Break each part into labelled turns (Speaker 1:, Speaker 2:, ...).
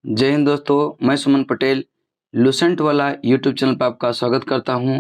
Speaker 1: जय हिंद दोस्तों, मैं सुमन पटेल लुसेंट वाला यूट्यूब चैनल पर आपका स्वागत करता हूं।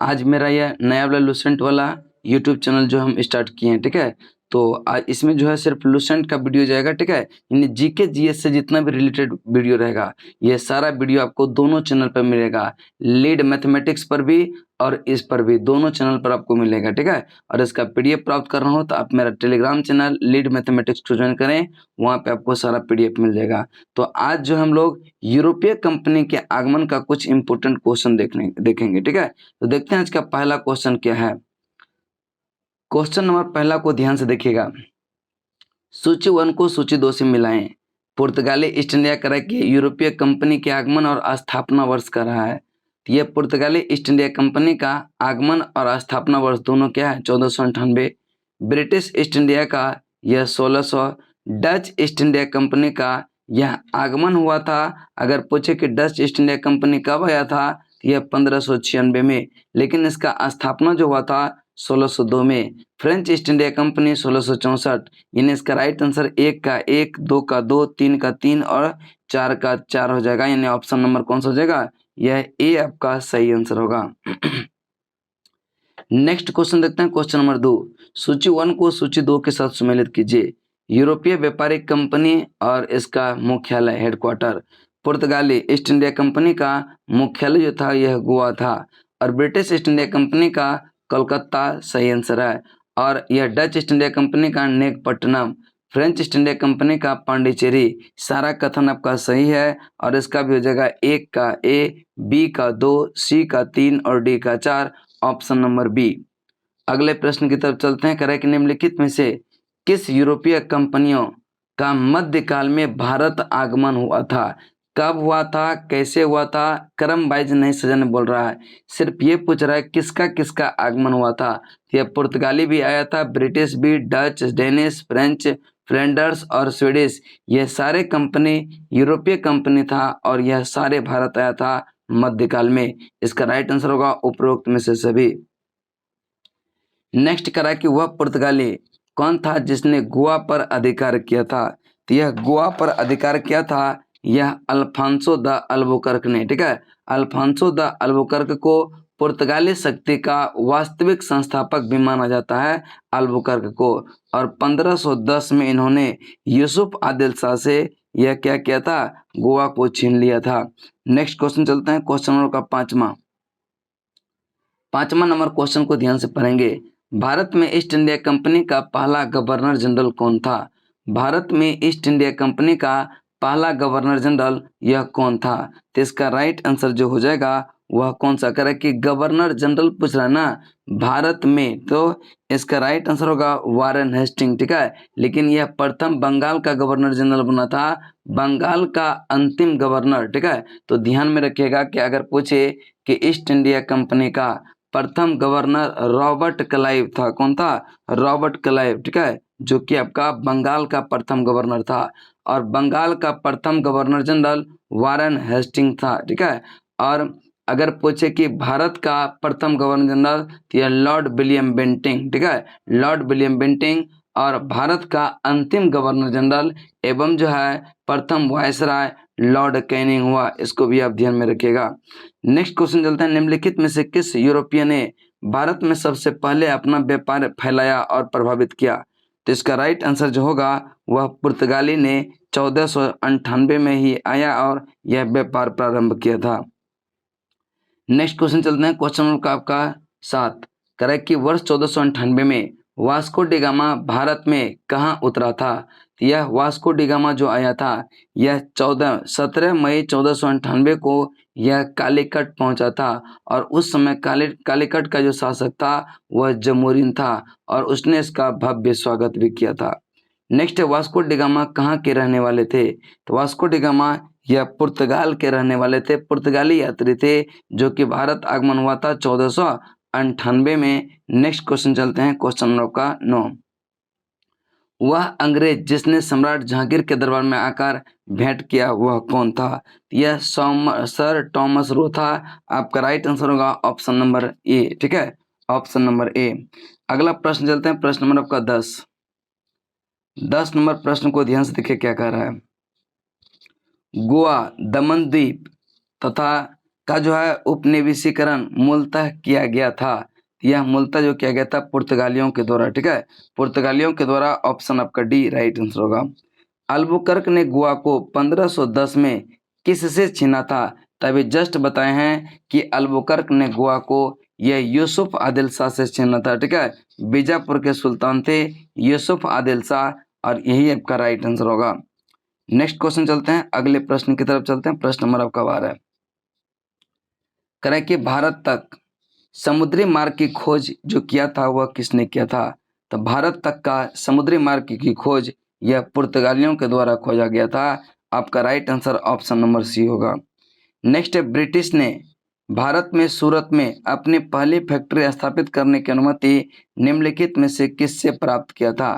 Speaker 1: आज मेरा यह नया वाला लुसेंट वाला यूट्यूब चैनल जो हम स्टार्ट किए हैं, ठीक है। तो आज इसमें जो है सिर्फ लुसेंट का वीडियो जाएगा, ठीक है। यानी जीके जीएस से जितना भी रिलेटेड वीडियो रहेगा ये सारा वीडियो आपको दोनों चैनल पर मिलेगा। लीड मैथमेटिक्स पर भी और इस पर भी, दोनों चैनल पर आपको मिलेगा, ठीक है। और इसका पीडीएफ प्राप्त करना हो तो आप मेरा टेलीग्राम चैनल लीड मैथमेटिक्स को ज्वाइन करें, वहाँ पे आपको सारा पीडीएफ मिल जाएगा। तो आज जो हम लोग यूरोपीय कंपनी के आगमन का कुछ इंपोर्टेंट क्वेश्चन देखेंगे, ठीक है। तो देखते हैं आज का पहला क्वेश्चन क्या है। क्वेश्चन नंबर पहला को ध्यान से देखिएगा। सूची 1 को सूची 2 से मिलाएं। पुर्तगाली ईस्ट इंडिया क्रय की यूरोपीय कंपनी के आगमन और स्थापना वर्ष का रहा है। तो यह पुर्तगाली ईस्ट इंडिया कंपनी का आगमन और स्थापना वर्ष दोनों क्या है? 1498। ब्रिटिश ईस्ट इंडिया का यह 1600। डच ईस्ट इंडिया कंपनी का यह आगमन हुआ था। अगर पूछे कि डच ईस्ट इंडिया कंपनी कब आया था, तो यह 1596 में, लेकिन इसका स्थापना जो हुआ था 1602 में। French east India company 1664। यानी इसका राइट आंसर 1 का 1, 2 का 2, 3 का 3 और 4 का 4 हो जाएगा। यानी ऑप्शन नंबर कौन सा हो जाएगा? यह ए आपका सही आंसर होगा। नेक्स्ट क्वेश्चन देखते हैं, क्वेश्चन नंबर 2। सूची 1 को सूची 2 के साथ सम्मिलित कीजिए। यूरोपीय व्यापारिक कंपनी और इसका मुख्यालय हेडक्वार्टर। पुर्तगाली ईस्ट इंडिया कंपनी का मुख्यालय जो था यह गोवा था, और ब्रिटिश ईस्ट इंडिया कंपनी का कोलकाता सही आंसर है, और यह डच ईस्ट इंडिया कंपनी का नेगपट्टनम, फ्रेंच ईस्ट इंडिया कंपनी का पांडिचेरी। सारा कथन आपका सही है, और इसका भी हो जाएगा 1 का ए, बी का 2, सी का 3 और डी का 4, ऑप्शन नंबर बी। अगले प्रश्न की तरफ चलते हैं। कह रहा है कि निम्नलिखित में से किस यूरोपीय कंपनियों का मध्यकाल में भारत आगमन हुआ था? कब हुआ था, कैसे हुआ था, क्रम वाइज नहीं सजन बोल रहा है, सिर्फ ये पूछ रहा है किसका किसका आगमन हुआ था। यह पुर्तगाली भी आया था, ब्रिटिश भी, डच, डेनिश, फ्रेंच, फ्लैंडर्स और स्वीडिश, यह सारे कंपनी यूरोपीय कंपनी था, और यह सारे भारत आया था मध्यकाल में। इसका राइट आंसर होगा उपरोक्त में से सभी। नेक्स्ट करा कि वह पुर्तगाली कौन था जिसने गोवा पर अधिकार किया था? तो यह गोवा पर अधिकार किया था यह अल्फांसो द अल्बुकर्क ने, ठीक है। अल्फांसो द अल्बुकर्क को पुर्तगाली शक्ति का वास्तविक संस्थापक भी माना जाता है, अल्बुकर्क को। और 1510 में इन्होंने यूसुफ आदिल शाह से यह क्या किया था? गोवा को छीन लिया था। नेक्स्ट क्वेश्चन चलते हैं, क्वेश्चन नंबर का पांचवा नंबर क्वेश्चन को ध्यान से पढ़ेंगे। भारत में ईस्ट इंडिया कंपनी का पहला गवर्नर जनरल कौन था? भारत में ईस्ट इंडिया कंपनी का पहला गवर्नर जनरल यह कौन था? तो इसका राइट आंसर जो हो जाएगा वह कौन सा? करे कि गवर्नर जनरल पूछ रहा है ना भारत में, तो इसका राइट आंसर होगा वारेन हेस्टिंग, ठीक है। लेकिन यह प्रथम बंगाल का गवर्नर जनरल बना था, बंगाल का अंतिम गवर्नर, ठीक है। तो ध्यान में रखिएगा कि अगर पूछे कि ईस्ट इंडिया कंपनी का प्रथम गवर्नर रॉबर्ट क्लाइव था, कौन था? रॉबर्ट क्लाइव, ठीक है, जो कि आपका बंगाल का प्रथम गवर्नर था। और बंगाल का प्रथम गवर्नर जनरल वारेन हेस्टिंग था, ठीक है। और अगर पूछे कि भारत का प्रथम गवर्नर जनरल, तो यह लॉर्ड विलियम बेंटिंग, ठीक है, लॉर्ड विलियम बेंटिंग। और भारत का अंतिम गवर्नर जनरल एवं जो है प्रथम वायसराय लॉर्ड कैनिंग हुआ, इसको भी आप ध्यान में रखिएगा। नेक्स्ट क्वेश्चन चलते हैं। निम्नलिखित में से किस यूरोपीय ने भारत में सबसे पहले अपना व्यापार फैलाया और प्रभावित किया? तो इसका राइट आंसर जो होगा वह पुर्तगाली ने 1498 में ही आया और यह व्यापार प्रारंभ किया था। नेक्स्ट क्वेश्चन चलते हैं, क्वेश्चन नंबर का आपका 7। करेक्ट कि वर्ष 1498 में वास्को डी गामा भारत में कहाँ उतरा था? यह वास्को डी गामा जो आया था यह 17 मई 1498 को यह कालीकट पहुंचा था, और उस समय कालीकट का जो शासक था वह जमोरिन था, और उसने इसका भव्य स्वागत भी किया था। नेक्स्ट है वास्को डी गामा कहाँ के रहने वाले थे? तो वास्को डी गामा यह पुर्तगाल के रहने वाले थे, पुर्तगाली यात्री थे, जो कि भारत आगमन हुआ था 1498 में। नेक्स्ट क्वेश्चन चलते हैं, क्वेश्चन नंबर का 9। वह अंग्रेज जिसने सम्राट जहांगीर के दरबार में आकर भेंट किया वह कौन था? यह सर टॉमस रो था। आपका राइट आंसर होगा ऑप्शन नंबर ए, ठीक है, ऑप्शन नंबर ए। अगला प्रश्न चलते हैं, प्रश्न नंबर आपका 10 नंबर प्रश्न को ध्यान से देखिए क्या कह रहा है। गोवा, दमन द्वीप तथा का जो है उपनिवेशीकरण मूलतः किया गया था? यह मूलतः जो किया गया था पुर्तगालियों के द्वारा। ठीक है, पुर्तगालियों के द्वारा। ऑप्शन आपका डी राइट आंसर होगा। अल्बुकर्क ने गोवा को 1510 में किससे छीना था? तभी जस्ट बताए हैं कि अल्बुकर्क ने गोवा को यह यूसुफ आदिल शाह से छीना था। ठीक है, बीजापुर के सुल्तान थे यूसुफ आदिल शाह, और यही आपका राइट आंसर होगा। नेक्स्ट क्वेश्चन चलते हैं, अगले प्रश्न की तरफ चलते हैं। प्रश्न नंबर आपका 12 है, करें कि भारत तक समुद्री मार्ग की खोज जो किया था वह किसने किया था? तो भारत तक का समुद्री मार्ग की खोज यह पुर्तगालियों के द्वारा खोजा गया था। आपका right answer option number C होगा। नेक्स्ट है, ब्रिटिश ने भारत में सूरत में अपनी पहली फैक्ट्री स्थापित करने की अनुमति निम्नलिखित में से किससे प्राप्त किया था?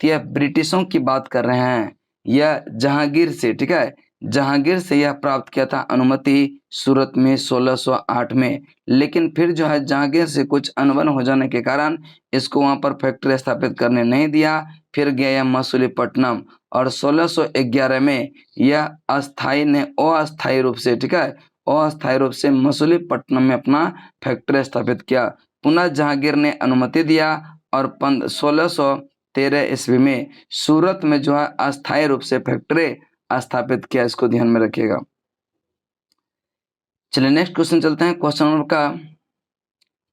Speaker 1: तो यह ब्रिटिशों की बात कर रहे हैं, यह जहांगीर से। ठीक है, जहांगीर से यह प्राप्त किया था अनुमति सूरत में 1608 में। लेकिन फिर जो है जहांगीर से कुछ अनबन हो जाने के कारण इसको वहां पर फैक्ट्री स्थापित करने नहीं दिया। फिर गया यह मसूलीपट्टनम, और 1611 में यह अस्थायी रूप से, ठीक है, अस्थायी रूप से मसूलीपट्टनम में अपना फैक्ट्री स्थापित किया। पुनः जहांगीर ने अनुमति दिया और 1613 ईस्वी में सूरत में जो है अस्थायी रूप से फैक्ट्री स्थापित किया। इसको ध्यान में रखिएगा। चलिए नेक्स्ट क्वेश्चन चलते हैं। क्वेश्चन नंबर का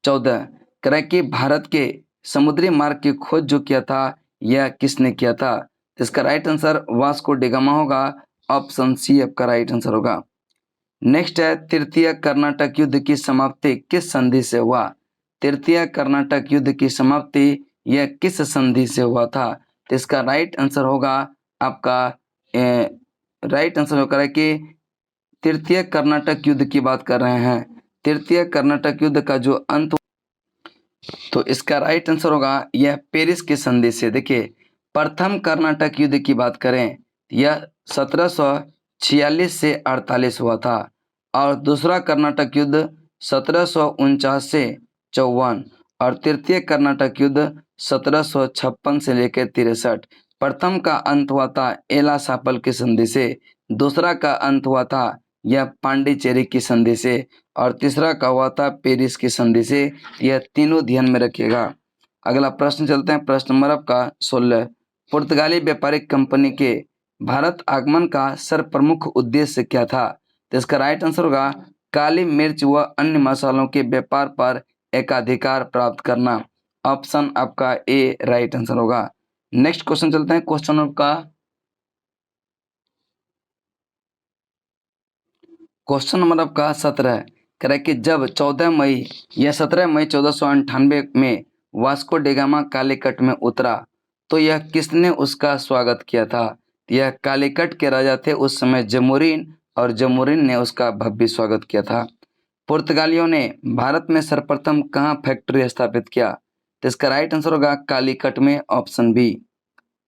Speaker 1: 14, करें कि भारत के समुद्री मार्ग की खोज जो किया था यह किसने किया था? इसका right answer Vasco D gamma होगा। ऑप्शन सी आपका राइट आंसर होगा। नेक्स्ट है, तृतीय कर्नाटक युद्ध की समाप्ति किस संधि से हुआ? तृतीय कर्नाटक युद्ध की समाप्ति यह किस संधि से हुआ था? तो इसका राइट आंसर होगा आपका राइट आंसर होगा कि तृतीय कर्नाटक युद्ध की बात कर रहे हैं। तृतीय कर्नाटक युद्ध का जो अंत, तो इसका राइट आंसर होगा यह पेरिस की संधि से। देखिए, प्रथम कर्नाटक युद्ध की बात करें यह 1746 से 48 हुआ था, और दूसरा कर्नाटक युद्ध 1749 से 54, और तृतीय कर्नाटक युद्ध 1756 से लेकर 63। प्रथम का अंत हुआ था एला सापल की संधि से, दूसरा का अंत हुआ था यह पांडिचेरी की संधि से, और तीसरा का हुआ था पेरिस की संधि से। यह तीनों ध्यान में रखिएगा। अगला प्रश्न चलते हैं, प्रश्न नंबर आपका 16, पुर्तगाली व्यापारिक कंपनी के भारत आगमन का सर्वप्रमुख उद्देश्य क्या था? तो इसका राइट आंसर होगा काली मिर्च व अन्य मसालों के व्यापार पर एकाधिकार प्राप्त करना। ऑप्शन आपका ए राइट आंसर होगा। नेक्स्ट क्वेश्चन चलते हैं, क्वेश्चन आपका क्वेश्चन नंबर आपका 17, करें कि जब 14 मई या 17 मई 1498 में वास्को डी गामा कालीकट में उतरा तो यह किसने उसका स्वागत किया था? यह कालीकट के राजा थे उस समय जमोरिन, और जमोरिन ने उसका भव्य स्वागत किया था। पुर्तगालियों ने भारत में सर्वप्रथम कहाँ फैक्ट्री स्थापित किया? तो इसका राइट आंसर होगा कालीकट में। Option B.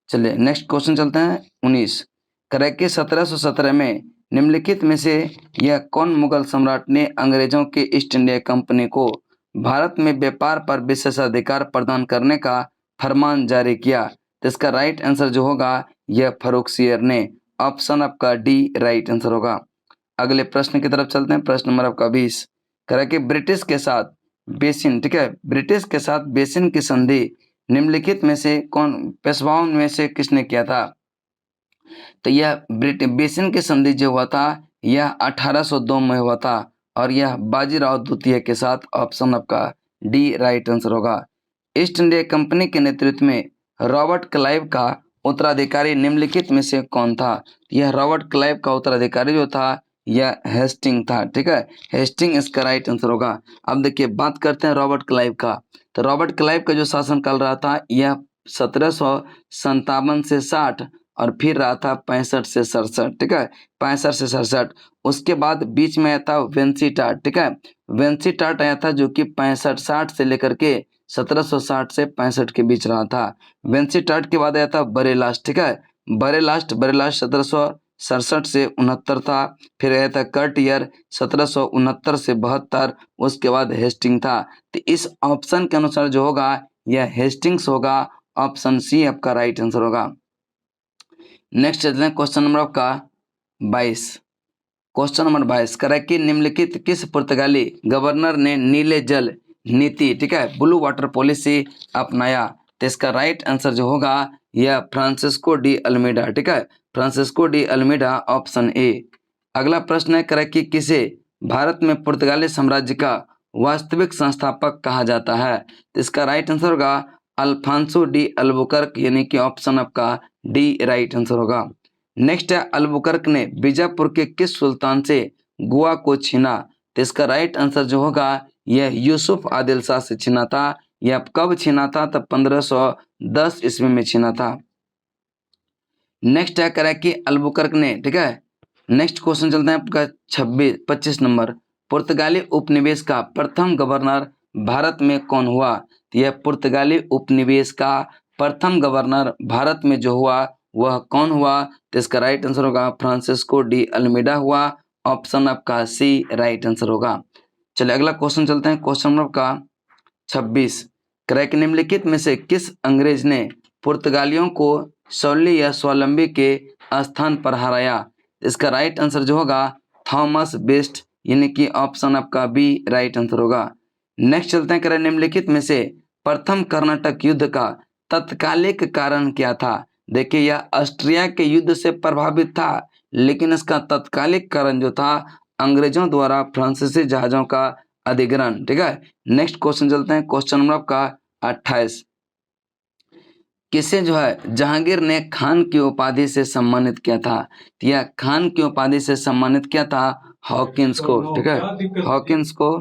Speaker 1: चलिए नेक्स्ट क्वेश्चन चलते हैं 19, करें कि 1717 में निम्नलिखित में से यह कौन मुगल सम्राट ने अंग्रेजों के ईस्ट इंडिया कंपनी को भारत में व्यापार पर विशेषाधिकार प्रदान करने का फरमान जारी किया? तो इसका राइट आंसर जो होगा यह फर्रुखसियर ने। ऑप्शन आपका डी राइट आंसर होगा। अगले प्रश्न की तरफ चलते हैं, प्रश्न नंबर आपका 20, करें कि ब्रिटिश के साथ बेसिन, ठीक है, ब्रिटिश के साथ बेसिन की संधि निम्नलिखित में से कौन पेशवाओं में से किसने किया था? तो यह बेसिन की संधि जो हुआ था यह 1802 में हुआ था, और यह बाजीराव द्वितीय के साथ। ऑप्शन आपका डी राइट आंसर होगा। ईस्ट इंडिया कंपनी के नेतृत्व में रॉबर्ट क्लाइव का उत्तराधिकारी निम्नलिखित में से कौन था? यह रॉबर्ट क्लाइव का उत्तराधिकारी जो था यह हेस्टिंग था। ठीक है, हेस्टिंग इसका राइट आंसर होगा। अब देखिए बात करते हैं रॉबर्ट क्लाइव का। तो रॉबर्ट क्लाइव का जो शासनकाल रहा था यह 1757 से 60, और फिर रहा था 65 से 67। ठीक है, 65 से 67। उसके बाद बीच में आया था वेंसीटाट। ठीक है, वेंसीटाट आया था जो कि 65-60 से लेकर के 1760 से 65 के बीच रहा था। वेंसीटाट के बाद आया था बरेलास्ट। ठीक है, बरेलास्ट 1767 से 69 था। फिर आया था कर्टियर 1769 से 72। उसके बाद हेस्टिंग था। तो इस ऑप्शन के अनुसार जो होगा यह हेस्टिंग्स होगा। ऑप्शन सी आपका राइट आंसर होगा। नेक्स्ट चलते हैं, क्वेश्चन नंबर आपका 22। क्वेश्चन नंबर 22 करें कि निम्नलिखित किस पुर्तगाली गवर्नर ने नीले जल नीति, ठीक है, ब्लू वाटर पॉलिसी अपनाया? तो इसका राइट आंसर जो होगा यह फ्रांसिस्को डी अल्मीडा, ठीक है, Francisco de Almeida, option A. अगला प्रश्न है करें कि किसे भारत में पुर्तगाली साम्राज्य का वास्तविक संस्थापक कहा जाता है? तो इसका राइट आंसर होगा अल्फांसो डी अल्बुकर्क, यानी कि ऑप्शन आपका डी राइट आंसर होगा। नेक्स्ट है अल्बुकर्क ने बीजापुर के किस सुल्तान से गोवा को छीना? तो इसका राइट आंसर जो होगा यह यूसुफ आदिल शाह से छीना था। यह कब छीना था? तब 1510 ईस्वी में छीना था। नेक्स्ट है करें कि अल्बुकर्क ने, ठीक है, नेक्स्ट क्वेश्चन चलते हैं आपका 25 नंबर। पुर्तगाली उपनिवेश का प्रथम गवर्नर भारत में कौन हुआ? तो यह पुर्तगाली उपनिवेश का प्रथम गवर्नर भारत में जो हुआ वह कौन हुआ? तो इसका राइट आंसर होगा फ्रांसिस्को डी अल्मीडा हुआ, ऑप्शन आपका सी राइट आंसर होगा। चलिए अगला क्वेश्चन चलते हैं, क्वेश्चन नंबर का 26। क्रैक निम्नलिखित में से किस अंग्रेज ने पुर्तगालियों को सौली या स्वावलंबी के स्थान पर हराया? इसका राइट आंसर जो होगा थॉमस बेस्ट, यानी कि ऑप्शन आपका बी राइट आंसर होगा। नेक्स्ट चलते हैं करें निम्नलिखित में से प्रथम कर्नाटक युद्ध का तत्कालिक कारण क्या था? देखिए यह ऑस्ट्रिया के युद्ध से प्रभावित था, लेकिन इसका तत्कालिक कारण जो था अंग्रेजों द्वारा फ्रांसीसी जहाजों का अधिग्रहण, ठीक है। नेक्स्ट क्वेश्चन चलते हैं, क्वेश्चन नंबर आपका 28। किसे जो है जहांगीर ने खान की उपाधि से सम्मानित किया था? यह खान की उपाधि से सम्मानित किया था हॉकिंस को, ठीक है, हॉकिंस को।